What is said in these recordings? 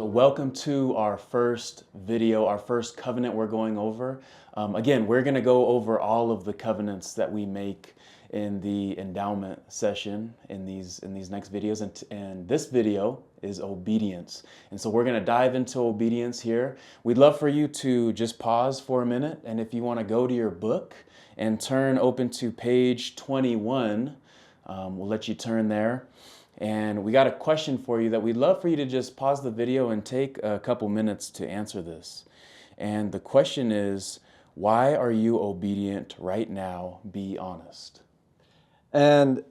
welcome to our first video, our first covenant we're going over. Again, we're going to go over all of the covenants that we make in the endowment session in these next videos, and this video is obedience. And so we're going to dive into obedience here. We'd love for you to just pause for a minute, and if you want to go to your book and turn open to page 21, we'll let you turn there. And we got a question for you that we'd love for you to just pause the video and take a couple minutes to answer this. And the question is, why are you obedient right now? Be honest. And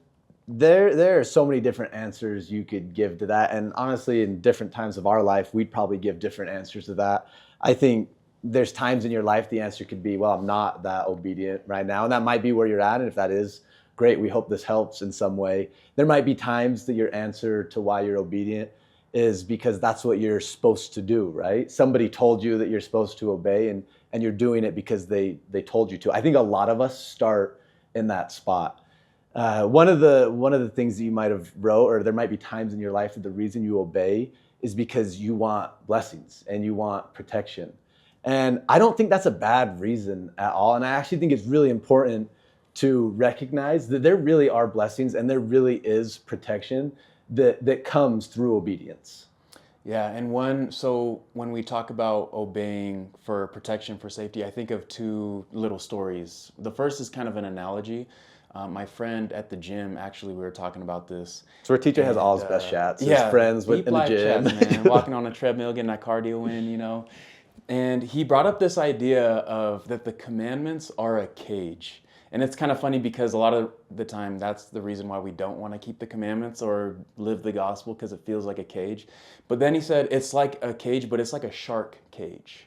there are so many different answers you could give to that. And honestly, in different times of our life, we'd probably give different answers to that. I think there's times in your life the answer could be, well, I'm not that obedient right now. And that might be where you're at. And if that is, great, we hope this helps in some way. There might be times that your answer to why you're obedient is because that's what you're supposed to do, right? Somebody told you that you're supposed to obey, and you're doing it because they told you to. I think a lot of us start in that spot. One of the things that you might have wrote, or there might be times in your life that the reason you obey is because you want blessings and you want protection. And I don't think that's a bad reason at all. And I actually think it's really important to recognize that there really are blessings and there really is protection that comes through obedience. Yeah, and when we talk about obeying for protection, for safety, I think of two little stories. The first is kind of an analogy. My friend at the gym, actually, we were talking about this. So our teacher has all his best shots. Yeah, his friends in the gym. Chats, man. Walking on a treadmill, getting that cardio in, you know. And he brought up this idea of that the commandments are a cage. And it's kind of funny because a lot of the time that's the reason why we don't want to keep the commandments or live the gospel, because it feels like a cage. But then he said it's like a cage, but it's like a shark cage.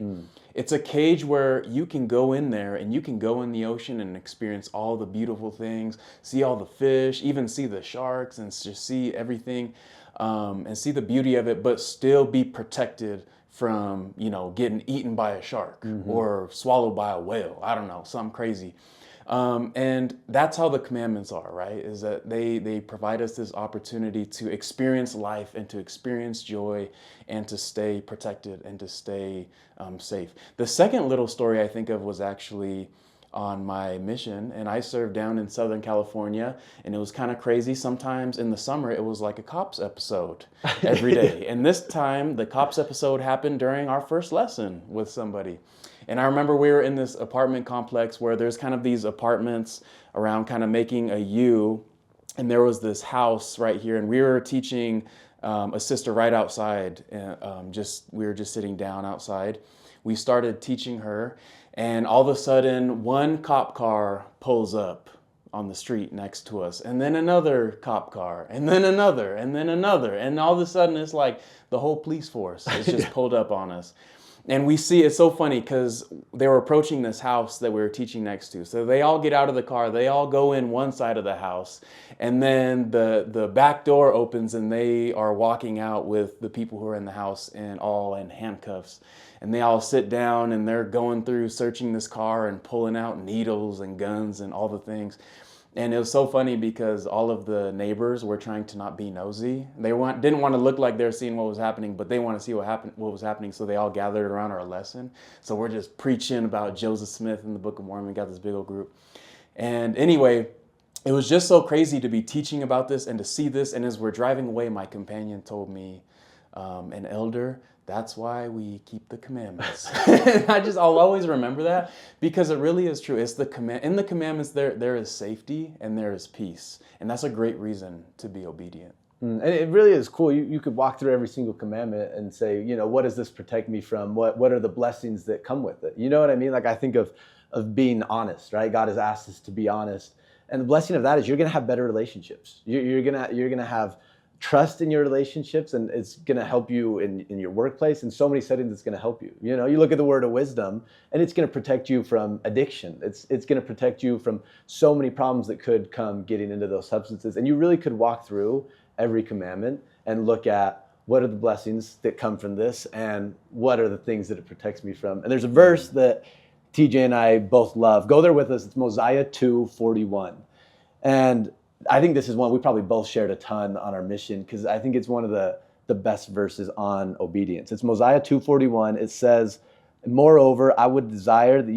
It's a cage where you can go in there and you can go in the ocean and experience all the beautiful things, see all the fish, even see the sharks and just see everything and see the beauty of it, but still be protected from, getting eaten by a shark or swallowed by a whale. I don't know, something crazy. And that's how the commandments are, right? Is that they provide us this opportunity to experience life and to experience joy and to stay protected and to stay safe. The second little story I think of was actually on my mission, and I served down in Southern California, and it was kind of crazy. Sometimes in the summer, it was like a cops episode every day. And this time, the cops episode happened during our first lesson with somebody. And I remember we were in this apartment complex where there's kind of these apartments around kind of making a U, and there was this house right here, and we were teaching a sister right outside. We were just sitting down outside. We started teaching her, and all of a sudden, one cop car pulls up on the street next to us, and then another cop car, and then another, and then another, and all of a sudden, it's like the whole police force is just pulled up on us. And we see, it's so funny because they were approaching this house that we were teaching next to. So they all get out of the car, they all go in one side of the house, and then the back door opens and they are walking out with the people who are in the house and all in handcuffs. And they all sit down and they're going through searching this car and pulling out needles and guns and all the things. And it was so funny because all of the neighbors were trying to not be nosy. They didn't want to look like they're seeing what was happening, but they want to see what was happening. So they all gathered around our lesson. So we're just preaching about Joseph Smith in the Book of Mormon. We got this big old group. And anyway, it was just so crazy to be teaching about this and to see this. And as we're driving away, my companion told me, an elder, that's why we keep the commandments. I'll always remember that because it really is true. It's in the commandments there is safety and there is peace. And that's a great reason to be obedient. And it really is cool. You could walk through every single commandment and say, what does this protect me from? What are the blessings that come with it? You know what I mean? Like I think of being honest, right? God has asked us to be honest. And the blessing of that is you're going to have better relationships. You're going to have trust in your relationships, and it's going to help you in your workplace. In so many settings, it's going to help you. You look at the word of wisdom, and it's going to protect you from addiction. It's going to protect you from so many problems that could come getting into those substances. And you really could walk through every commandment and look at what are the blessings that come from this, and what are the things that it protects me from. And there's a verse that TJ and I both love. Go there with us. It's Mosiah 2:41. And I think this is one we probably both shared a ton on our mission, because I think it's one of the the best verses on obedience. It's Mosiah 2:41. It says, "Moreover, I would desire that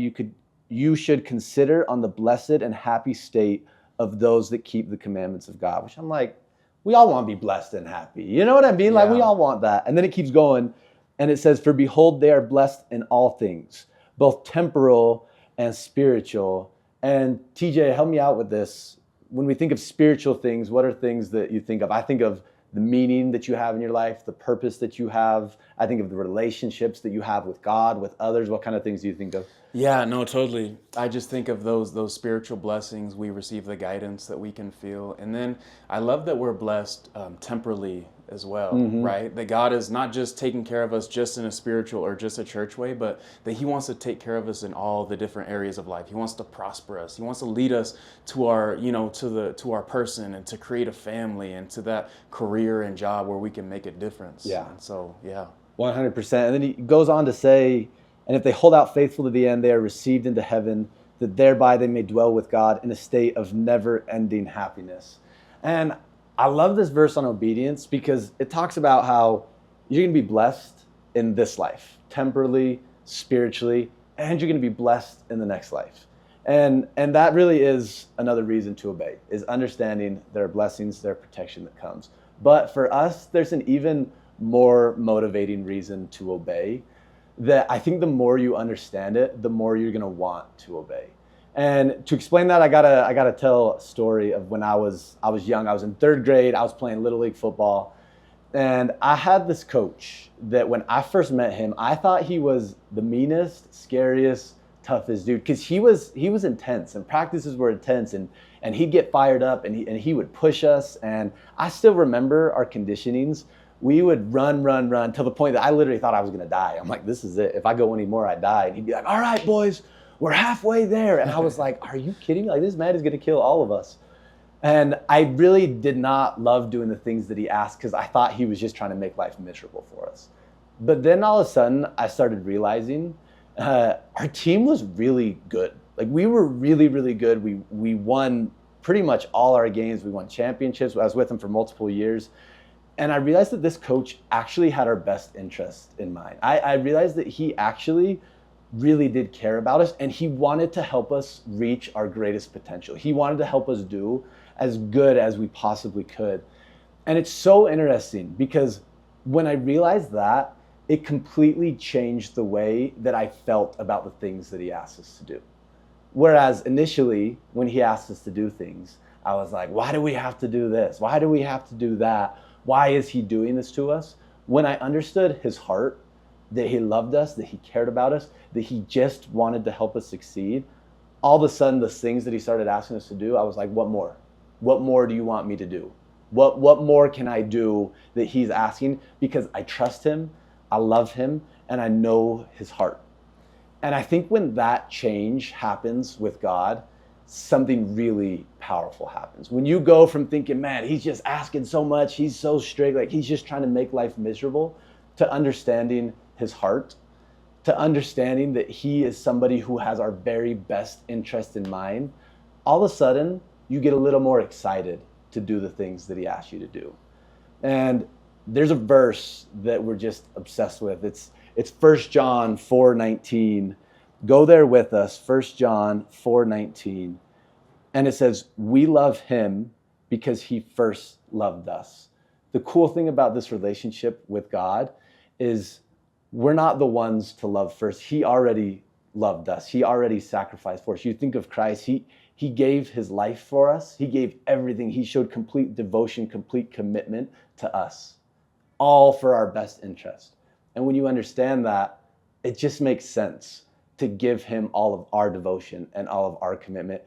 you should consider on the blessed and happy state of those that keep the commandments of God." Which I'm like, we all want to be blessed and happy. You know what I mean? Like we all want that. And then it keeps going, and it says, "For behold, they are blessed in all things, both temporal and spiritual." And TJ, help me out with this. When we think of spiritual things, what are things that you think of? I think of the meaning that you have in your life, the purpose that you have. I think of the relationships that you have with God, with others. What kind of things do you think of? Yeah, no, totally. I just think of those spiritual blessings. We receive the guidance that we can feel. And then I love that we're blessed temporally as well, right? That God is not just taking care of us just in a spiritual or just a church way, but that he wants to take care of us in all the different areas of life. He wants to prosper us. He wants to lead us to our, to our person, and to create a family, and to that career and job where we can make a difference. Yeah. And so, yeah. 100%. And then he goes on to say, "And if they hold out faithful to the end, they are received into heaven, that thereby they may dwell with God in a state of never-ending happiness." And I love this verse on obedience because it talks about how you're going to be blessed in this life, temporally, spiritually, and you're going to be blessed in the next life. And that really is another reason to obey, is understanding there are blessings, there are protection that comes. But for us, there's an even more motivating reason to obey, that I think the more you understand it, the more you're going to want to obey. And to explain that, I gotta tell a story of when I was young. I was in 3rd grade. I was playing Little League football, and I had this coach that when I first met him, I thought he was the meanest, scariest, toughest dude, because he was intense, and practices were intense, and he'd get fired up, and he would push us. And I still remember our conditionings. We would run till the point that I literally thought I was gonna die. I'm like, this is it. If I go anymore, I die. And he'd be like, "All right, boys, we're halfway there." And I was like, are you kidding me? Like, this man is gonna kill all of us. And I really did not love doing the things that he asked, because I thought he was just trying to make life miserable for us. But then all of a sudden, I started realizing our team was really good. Like, we were really, really good. We won pretty much all our games. We won championships. I was with him for multiple years. And I realized that this coach actually had our best interest in mind. I realized that he actually really did care about us, and he wanted to help us reach our greatest potential. He wanted to help us do as good as we possibly could. And it's so interesting because when I realized that, it completely changed the way that I felt about the things that he asked us to do. Whereas initially, when he asked us to do things, I was like, why do we have to do this? Why do we have to do that? Why is he doing this to us? When I understood his heart, that he loved us, that he cared about us, that he just wanted to help us succeed, all of a sudden the things that he started asking us to do, I was like, what more? What more do you want me to do? What more can I do that he's asking? Because I trust him, I love him, and I know his heart. And I think when that change happens with God, something really powerful happens. When you go from thinking, man, he's just asking so much, he's so strict, like he's just trying to make life miserable, to understanding his heart, to understanding that he is somebody who has our very best interest in mind, all of a sudden you get a little more excited to do the things that he asks you to do. And there's a verse that we're just obsessed with. It's 1 John 4:19. Go there with us, 1 John 4:19. And it says, we love him because he first loved us. The cool thing about this relationship with God is we're not the ones to love first. He already loved us. He already sacrificed for us. You think of Christ, he gave his life for us. He gave everything. He showed complete devotion, complete commitment to us, all for our best interest. And when you understand that, it just makes sense to give him all of our devotion and all of our commitment,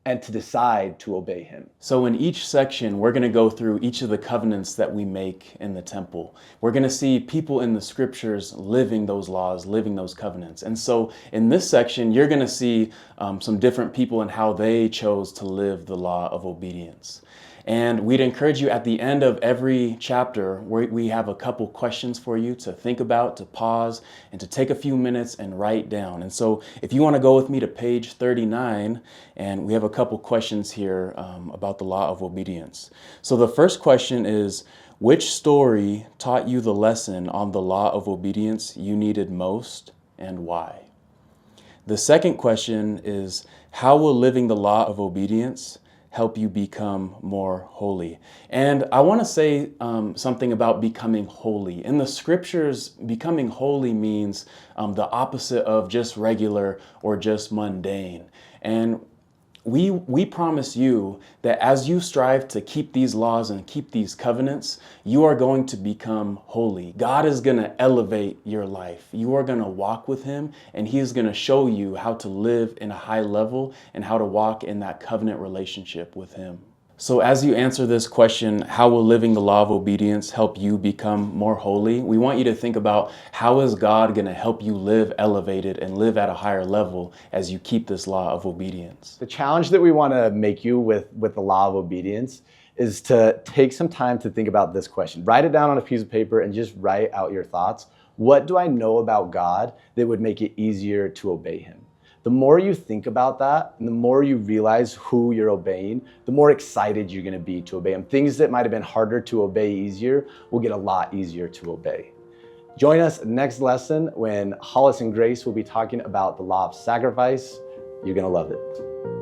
and to decide to obey him. So in each section, we're going to go through each of the covenants that we make in the temple. We're going to see people in the scriptures living those laws, living those covenants. And so in this section, you're going to see some different people and how they chose to live the law of obedience. And we'd encourage you at the end of every chapter, we have a couple questions for you to think about, to pause, and to take a few minutes and write down. And so if you want to go with me to page 39, and we have a couple questions here about the law of obedience. So the first question is, which story taught you the lesson on the law of obedience you needed most, and why? The second question is, how will living the law of obedience help you become more holy? And I want to say something about becoming holy. In the scriptures, becoming holy means the opposite of just regular or just mundane. And we promise you that as you strive to keep these laws and keep these covenants, you are going to become holy. God is going to elevate your life. You are going to walk with him, and he is going to show you how to live in a high level and how to walk in that covenant relationship with him. So as you answer this question, how will living the law of obedience help you become more holy? We want you to think about, how is God going to help you live elevated and live at a higher level as you keep this law of obedience? The challenge that we want to make you with the law of obedience is to take some time to think about this question. Write it down on a piece of paper and just write out your thoughts. What do I know about God that would make it easier to obey him? The more you think about that, and the more you realize who you're obeying, the more excited you're going to be to obey him. Things that might have been harder to obey easier will get a lot easier to obey. Join us next lesson when Hollis and Grace will be talking about the law of sacrifice. You're going to love it.